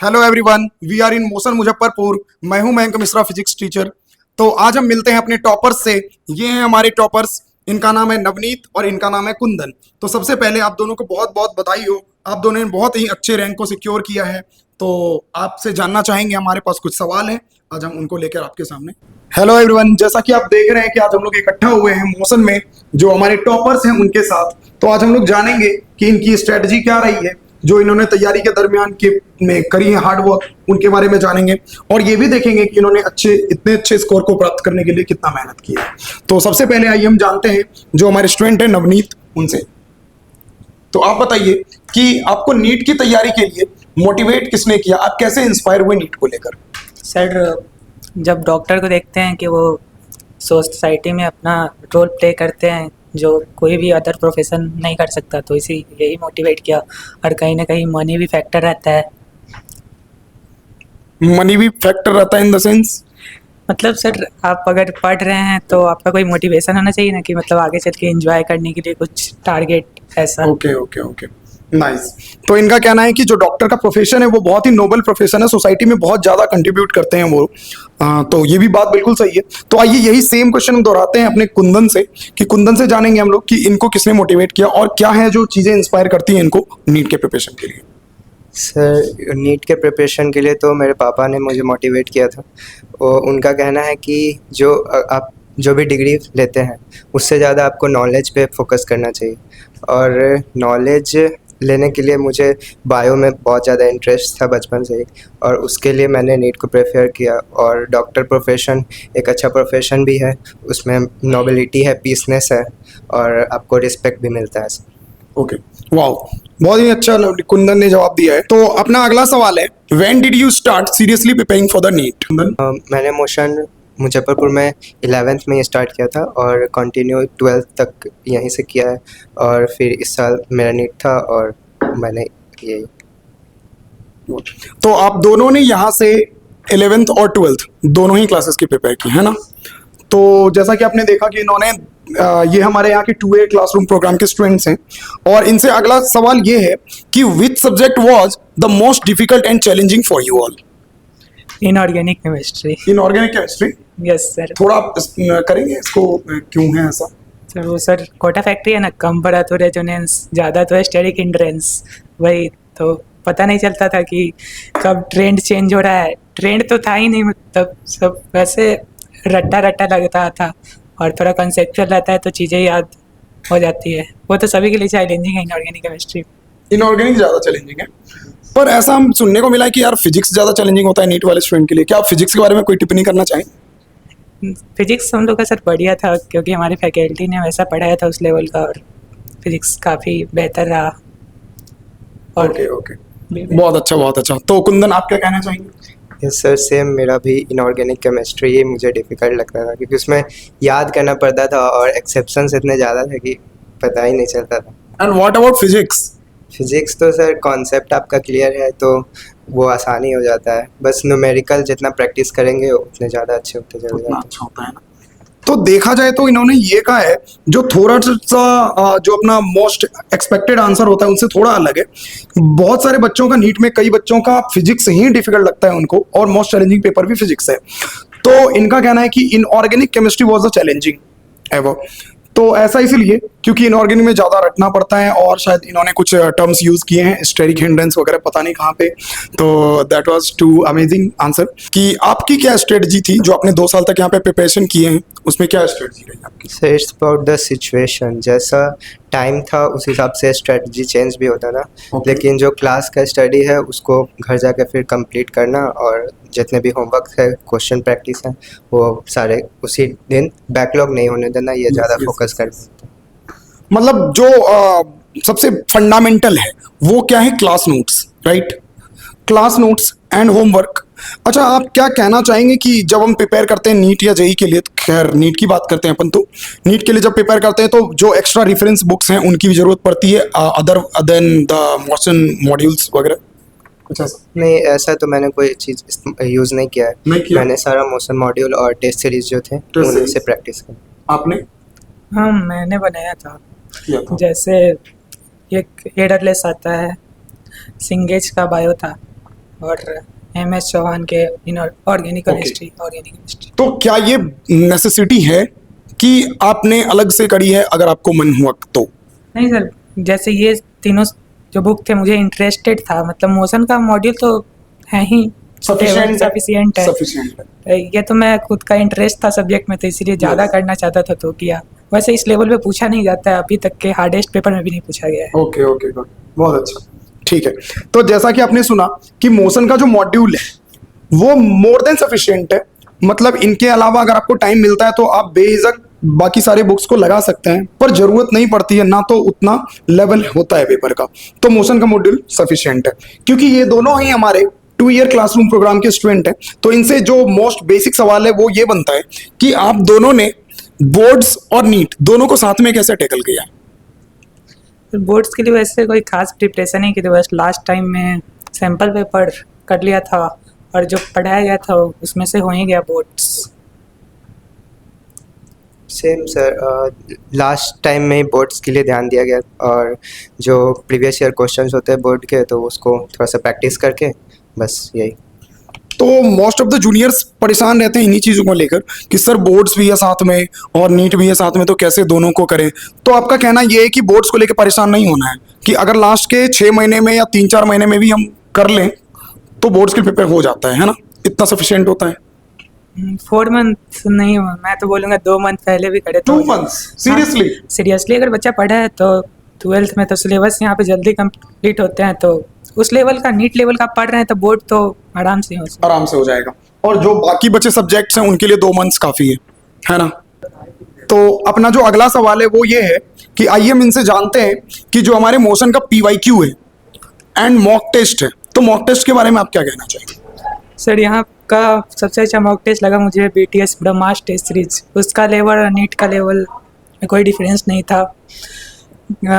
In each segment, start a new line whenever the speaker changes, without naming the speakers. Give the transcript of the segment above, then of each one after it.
Hello everyone, we are in Motion Muzaffarpur. मैं हूं Mayank Mishra, physics teacher. तो आज हम मिलते हैं अपने टॉपर्स से। ये हैं हमारे टॉपर्स। इनका नाम है नवनीत और इनका नाम है कुंदन। तो सबसे पहले आप दोनों को बहुत बहुत बधाई हो। आप दोनों ने बहुत ही अच्छे रैंक को सिक्योर किया है। तो आपसे जानना चाहेंगे, हमारे पास कुछ सवाल हैं, आज हम उनको लेकर आपके सामने। हेलो एवरीवन, जैसा कि आप देख रहे हैं कि आज हम लोग इकट्ठा हुए हैं मोशन में, जो हमारे टॉपर्स हैं उनके साथ। तो आज हम लोग जानेंगे कि इनकी स्ट्रेटजी क्या रही है, जो इन्होंने तैयारी के दरमियान के में करी है हार्ड वर्क, उनके बारे में जानेंगे। और ये भी देखेंगे कि इन्होंने इतने अच्छे स्कोर को प्राप्त करने के लिए कितना मेहनत की है। तो सबसे पहले आइए हम जानते हैं जो हमारे स्टूडेंट हैं नवनीत, उनसे। तो आप बताइए कि आपको नीट की तैयारी के लिए मोटिवेट किसने किया, आप कैसे इंस्पायर हुए नीट को लेकर?
सर, जब डॉक्टर को देखते हैं कि वो सोसाइटी में अपना रोल प्ले करते हैं जो कोई भी अदर प्रोफेशन नहीं कर सकता, तो यही मोटिवेट किया। और कहीं ना कहीं मनी भी फैक्टर रहता है।
मनी भी फैक्टर रहता है इन द सेंस?
मतलब सर, आप अगर पढ़ रहे हैं तो आपका कोई मोटिवेशन होना चाहिए ना, कि मतलब आगे चल के एंजॉय करने के लिए कुछ टारगेट ऐसा।
Okay okay okay, nice. तो इनका कहना है कि जो डॉक्टर का प्रोफेशन है वो बहुत ही नोबल प्रोफेशन है, सोसाइटी में बहुत ज़्यादा कंट्रीब्यूट करते हैं वो। तो ये भी बात बिल्कुल सही है। तो आइए यही सेम क्वेश्चन हम दोहराते हैं अपने कुंदन से, कि कुंदन से जानेंगे हम लोग कि इनको किसने मोटिवेट किया और क्या है जो चीज़ें इंस्पायर करती हैं इनको नीट के प्रिपरेशन के लिए।
सर, नीट के प्रिपरेशन के लिए तो मेरे पापा ने मुझे मोटिवेट किया था। उनका कहना है कि आप जो भी डिग्री लेते हैं उससे ज़्यादा आपको नॉलेज पे फोकस करना चाहिए। और नॉलेज लेने के लिए मुझे बायो में बहुत ज़्यादा इंटरेस्ट था बचपन से ही, और उसके लिए मैंने नीट को प्रेफर किया। और डॉक्टर प्रोफेशन एक अच्छा प्रोफेशन भी है, उसमें नोबिलिटी है, पीसनेस है, और आपको रिस्पेक्ट भी मिलता है।
ओके, वाओ, बहुत ही अच्छा कुंदन ने जवाब दिया है। तो अपना अगला सवाल है, when did you start seriously preparing for the NEET?
मैंने मोशन मुजफ्फरपुर में 11th में ही स्टार्ट किया था और कंटिन्यू 12th तक यहीं से किया है। और फिर इस साल मेरा नीट था और मैंने यही।
तो आप दोनों ने यहाँ से 11th और 12th दोनों ही क्लासेस की प्रिपेयर की है ना? तो जैसा कि आपने देखा कि इन्होंने ये हमारे यहाँ के 2A क्लासरूम प्रोग्राम के स्टूडेंट्स हैं। और इनसे अगला सवाल ये है कि which subject was the most difficult and challenging for you all?
Inorganic chemistry.
Inorganic chemistry?
Yes sir.
थोड़ा आप करेंगे इसको, क्यों है ऐसा?
सर वो सर कोटा फैक्ट्री है ना, कम पड़ा तो रेजोनेंस, ज़्यादा तो स्टेरिक हिंड्रेंस। वही तो पता नहीं चलता था कि कब ट्रेंड चेंज हो रहा है। ट्रेंड तो था ही नहीं, मतलब सब वैसे रट्टा रट्टा लगता था। और थोड़ा कंसेप्चुअल रहता है तो चीज़ें याद हो जाती है। वो तो सभी के लिए चैलेंजिंग है इनऑर्गेनिक केमिस्ट्री।
इनऑर्गेनिक ज़्यादा चैलेंजिंग है, पर ऐसा हम सुनने को मिला है कि यार फिजिक्स ज़्यादा चैलेंजिंग होता है नीट वाले स्टूडेंट के लिए। क्या आप फिजिक्स के बारे में कोई टिप्पणी करना चाहें?
फिजिक्स हम लोग का सर बढ़िया था, क्योंकि हमारी फैकल्टी ने वैसा पढ़ाया था उस लेवल का, और फिजिक्स काफ़ी बेहतर रहा। और
ओके ओके, बहुत अच्छा बहुत अच्छा। तो कुंदन, आप क्या कहना चाहेंगे?
यस सर, सेम मेरा भी इनऑर्गेनिक केमिस्ट्री ही मुझे डिफ़िकल्ट लगता था, क्योंकि उसमें याद करना पड़ता था और एक्सेप्शंस इतने ज़्यादा थे कि पता ही नहीं चलता था।
And what about physics?
Physics तो सर कॉन्सेप्ट आपका क्लियर है तो वो आसानी हो जाता है, बस न्यूमेरिकल जितना प्रैक्टिस करेंगे उतने ज़्यादा अच्छे होते चले
उतना
जाते
अच्छा होता है ना। तो देखा जाए तो इन्होंने ये कहा है, जो थोड़ा सा जो अपना मोस्ट एक्सपेक्टेड आंसर होता है उनसे थोड़ा अलग है। बहुत सारे बच्चों का नीट में, कई बच्चों का फिजिक्स ही डिफिकल्ट लगता है उनको, और मोस्ट चैलेंजिंग पेपर भी फिजिक्स है। तो इनका कहना है कि inorganic chemistry was the challenging ever. तो ऐसा इसलिए क्योंकि इनऑर्गेनिक में ज़्यादा रटना पड़ता है, और शायद इन्होंने कुछ टर्म्स यूज़ किए हैं, स्टेरिक हिंड्रेंस वगैरह पता नहीं कहाँ पे। तो that was too amazing answer. कि आपकी क्या स्ट्रेटजी थी जो आपने 2 साल तक यहाँ पे प्रिपरेशन किए हैं, उसमें क्या स्ट्रेटजी रही आपकी?
Sir, it's about the situation, जैसा टाइम था उस हिसाब से स्ट्रेटजी चेंज भी होता था। लेकिन जो क्लास का स्टडी है उसको घर जाकर फिर कंप्लीट करना, और जितने भी होमवर्क है, क्वेश्चन प्रैक्टिस है, वो सारे उसी दिन बैकलॉग नहीं होने देना, ये ज़्यादा फोकस करना।
मतलब जो सबसे फंडामेंटल है वो क्या है? Class notes, right? Class notes and homework. अच्छा, आप क्या कहना चाहेंगे कि जब हम प्रिपेयर करते हैं नीट या जेई के लिए, तो खैर नीट की बात करते हैं अपन, तो नीट के लिए जब प्रिपेयर करते हैं तो जो एक्स्ट्रा रेफरेंस बुक्स हैं उनकी भी जरूरत पड़ती है, other than the motion modules वगैरह, कुछ ऐसा?
नहीं, ऐसा तो मैंने कोई चीज़ यूज़ नहीं किया है।
नहीं किया?
मैंने सारा मोशन मॉड्यूल और टेस्ट सीरीज जो थे उन्हीं
सीरीज?
से प्रैक्टिस की।
आपने
हाँ, मैंने बनाया था।
किया था?
जैसे एक एडरलेस आता है, सिंगेज का बायो था, और MS चौहान के इन ऑर्गेनिक
Okay.
केमिस्ट्री।
तो क्या ये नेसेसिटी है कि आपने अलग से करी है अगर आपको मन हुआ तो?
नहीं सर, जैसे ये तीनों जो बुक थे मुझे इंटरेस्टेड था, मतलब मोशन का मॉड्यूल तो है ही सफिशिएंट है।
सफिशिएंट है।
ये तो मैं खुद का इंटरेस्ट था सब्जेक्ट में, तो इसीलिए ज़्यादा
Yes.
करना चाहता था तो किया। वैसे इस लेवल पे पूछा नहीं जाता है, अभी तक के हार्डेस्ट पेपर में भी नहीं पूछा गया है।
ओके ओके गुड, बहुत अच्छा, ठीक है। तो जैसा कि आपने सुना कि मोशन का जो मॉड्यूल है वो मोर देन सफिशिएंट है, मतलब इनके अलावा अगर आपको टाइम मिलता है तो आप बेझिझक बाकी सारे बुक्स को लगा सकते हैं, पर जरूरत नहीं पड़ती है, ना तो उतना लेवल होता है पेपर का। तो मोशन का मॉड्यूल सफिशिएंट है, क्योंकि ये दोनों ही हमारे 2 ईयर क्लासरूम प्रोग्राम के स्टूडेंट हैं। तो इनसे जो मोस्ट बेसिक सवाल है वो ये बनता है कि आप दोनों ने बोर्ड्स और नीट दोनों को साथ में कैसे टैकल किया है?
बोर्ड्स के लिए वैसे कोई खास प्रिपरेशन नहीं की थी, बस लास्ट टाइम में सैम्पल पेपर कर लिया था और जो पढ़ाया गया था उसमें से हो ही गया boards.
Same sir, last time में ही बोर्ड्स के लिए ध्यान दिया गया और जो प्रीवियस ईयर क्वेश्चंस होते हैं बोर्ड के तो उसको थोड़ा सा प्रैक्टिस करके बस यही।
तो मोस्ट ऑफ द जूनियर्स परेशान रहते हैं इन्हीं चीज़ों को लेकर कि सर बोर्ड्स भी है साथ में और नीट भी है साथ में, तो कैसे दोनों को करें। तो आपका कहना ये है कि बोर्ड्स को लेकर परेशान नहीं होना है, कि अगर लास्ट के 6 महीने में या 3-4 महीने में भी हम कर लें तो बोर्ड्स के पेपर हो जाता है ना, इतना सफिशिएंट होता है।
4 मंथ नहीं हुआ, मैं तो बोलूँगा 2 मंथ पहले भी करे
2
तो
मंथ्स सीरियसली?
सीरियसली अगर बच्चा पढ़ा है तो 12th में तो सिलेबस यहाँ पे जल्दी कंप्लीट होते हैं, तो उस लेवल का नीट लेवल का पढ़ रहे हैं तो बोर्ड तो आराम से हो सकता
आराम से हो जाएगा, और जो बाकी बचे सब्जेक्ट्स हैं उनके लिए 2 मंथ्स काफ़ी है ना। तो अपना जो अगला सवाल है वो ये है कि आइए हम इनसे जानते हैं कि जो हमारे मोशन का PYQ है एंड मॉक टेस्ट है, तो मॉक टेस्ट के बारे में आप क्या कहना चाहेंगे?
सर यहाँ का सबसे अच्छा मॉक टेस्ट लगा मुझे BTS ब्रह्मास्त्र टेस्ट सीरीज। उसका लेवल और नीट का लेवल में कोई डिफरेंस नहीं था।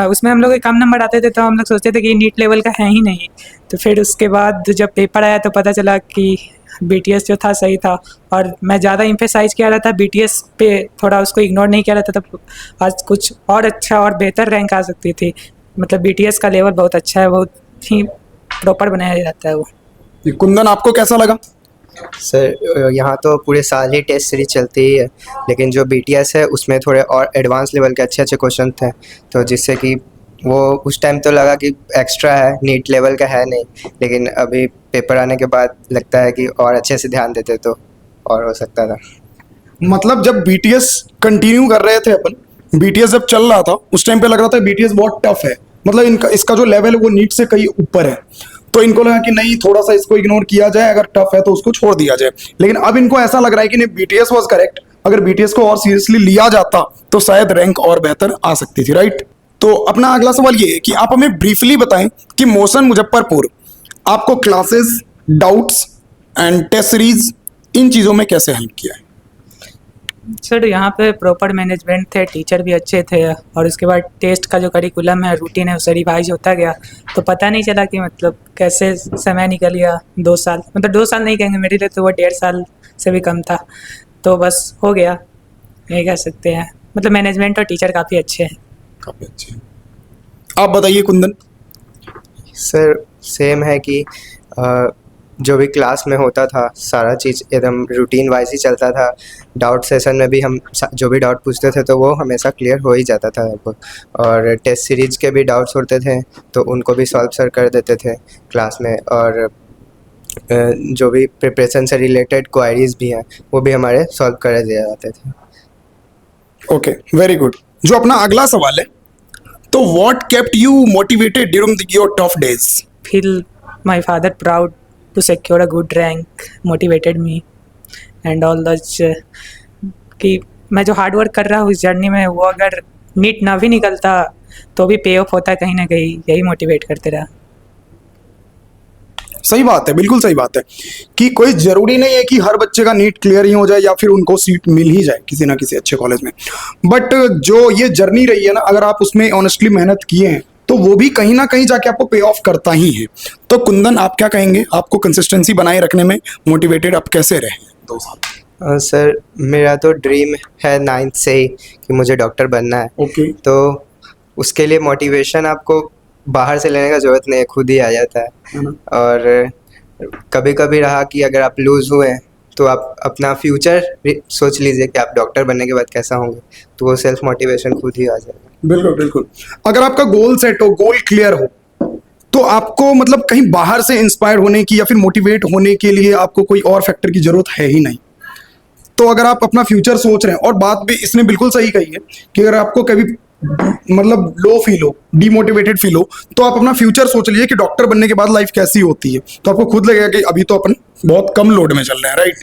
उसमें हम लोग के कम नंबर आते थे तो हम लोग सोचते थे कि नीट लेवल का है ही नहीं, तो फिर उसके बाद जब पेपर आया तो पता चला कि BTS जो था सही था, और मैं ज़्यादा इम्फेसाइज किया रहा था BTS पे, थोड़ा उसको इग्नोर नहीं किया रहा था, तब आज कुछ और अच्छा और बेहतर रैंक आ सकती थी। मतलब BTS का लेवल बहुत अच्छा है, बहुत ही प्रॉपर बनाया जाता है वो।
कुंदन, आपको कैसा लगा?
सर यहाँ तो पूरे साल ही टेस्ट सीरीज चलती ही है, लेकिन जो BTS है उसमें थोड़े और एडवांस लेवल के अच्छे अच्छे क्वेश्चन थे, तो जिससे कि वो उस टाइम तो लगा कि एक्स्ट्रा है, नीट लेवल का है नहीं, लेकिन अभी पेपर आने के बाद लगता है कि और अच्छे से ध्यान देते तो और हो सकता था।
मतलब जब BTS कंटिन्यू कर रहे थे अपन, BTS जब चल रहा था उस टाइम पे लग रहा था BTS बहुत टफ है, मतलब इनका इसका जो लेवल है वो नीट से कहीं ऊपर है, तो इनको लगा कि नहीं थोड़ा सा इसको इग्नोर किया जाए, अगर टफ है तो उसको छोड़ दिया जाए। लेकिन अब इनको ऐसा लग रहा है कि नहीं, BTS वाज करेक्ट, अगर BTS को और सीरियसली लिया जाता तो शायद रैंक और बेहतर आ सकती थी, राइट। तो अपना अगला सवाल ये है कि आप हमें ब्रीफली बताएं कि मोशन मुजफ्फरपुर आपको classes, doubts and test series इन चीज़ों में कैसे हेल्प किया है?
सर यहाँ पे प्रॉपर मैनेजमेंट थे, टीचर भी अच्छे थे, और उसके बाद टेस्ट का जो करिकुलम है, रूटीन है, उससे रिवाइज होता गया, तो पता नहीं चला कि मतलब कैसे समय निकल गया 2 साल, मतलब 2 साल नहीं कहेंगे, मेरे लिए तो वो 1.5 साल से भी कम था, तो बस हो गया, यही कह सकते हैं। मतलब मैनेजमेंट और टीचर काफ़ी अच्छे हैं।
काफ़ी अच्छे हैं। आप बताइए कुंदन।
सर सेम है कि जो भी क्लास में होता था सारा चीज़ एकदम रूटीन वाइज ही चलता था। डाउट सेशन में भी हम जो भी डाउट पूछते थे तो वो हमेशा क्लियर हो ही जाता था लगभग, और टेस्ट सीरीज के भी डाउट्स होते थे तो उनको भी सॉल्व सर कर देते थे क्लास में, और जो भी प्रिपरेशन से रिलेटेड क्वायरीज भी हैं वो भी हमारे सॉल्व कर दिए जाते थे।
Okay, very good. जो अपना अगला सवाल है, तो what kept you motivated during your tough days?
Feel my father proud to secure a good rank motivated me and all those कि मैं जो हार्ड वर्क कर रहा हूँ इस जर्नी में, वो अगर नीट ना भी निकलता तो भी पे ऑफ होता कहीं ना कहीं, यही मोटिवेट करते रहा।
सही बात है, बिल्कुल सही बात है कि कोई जरूरी नहीं है कि हर बच्चे का नीट क्लियर ही हो जाए या फिर उनको सीट मिल ही जाए किसी ना किसी अच्छे कॉलेज में, बट जो ये जर्नी रही है ना, अगर आप उसमें ऑनेस्टली मेहनत किए हैं तो वो भी कहीं ना कहीं जाके आपको पे ऑफ करता ही है। तो कुंदन, आप क्या कहेंगे, आपको कंसिस्टेंसी बनाए रखने में मोटिवेटेड आप कैसे रहे 2 साल?
सर मेरा तो ड्रीम है 9th से ही कि मुझे डॉक्टर बनना है।
ओके।
तो उसके लिए मोटिवेशन आपको बाहर से लेने का ज़रूरत नहीं है, खुद ही आ जाता है।
है ना?
और कभी कभी रहा कि अगर आप लूज़ हुए तो आप अपना फ्यूचर सोच लीजिए कि आप डॉक्टर बनने के बाद कैसा होंगे, तो वो सेल्फ मोटिवेशन खुद ही आ जाएगा।
बिल्कुल बिल्कुल। अगर आपका गोल सेट हो, गोल क्लियर हो, तो आपको मतलब कहीं बाहर से इंस्पायर होने की या फिर मोटिवेट होने के लिए आपको कोई और फैक्टर की जरूरत है ही नहीं। तो अगर आप अपना फ्यूचर सोच रहे हैं, और बात भी इसने बिल्कुल सही कही है कि अगर आपको कभी मतलब लो फील हो, डीमोटिवेटेड फील हो, तो आप अपना फ्यूचर सोच लीजिए कि डॉक्टर बनने के बाद लाइफ कैसी होती है, तो आपको खुद लगेगा कि अभी तो अपन बहुत कम लोड में चल रहे हैं, राइट।